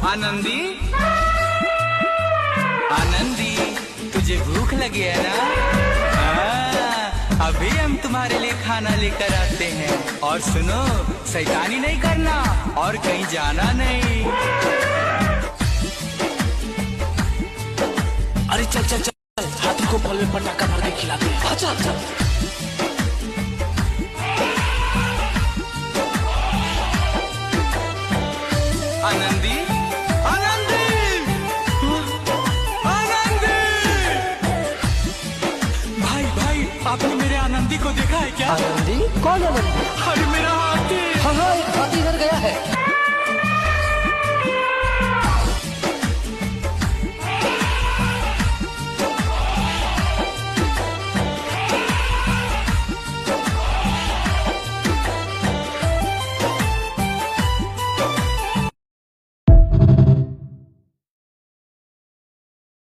आनंदी, आनंदी, तुझे भूख लगी है ना? हाँ, अभी हम तुम्हारे लिए खाना लेकर आते हैं। और सुनो, शैतानी नहीं करना और कहीं जाना नहीं। अरे चल चल चल, हाथी को फल में पटाखा भर के खिलाते हैं। चल चल। आनंदी, आनंदी, आनंदी! भाई भाई, आपने मेरे आनंदी को देखा है क्या? आनंदी? कौन आनंदी? अरे मेरा हाथी। हाँ हाँ, एक हाथी इधर गया है।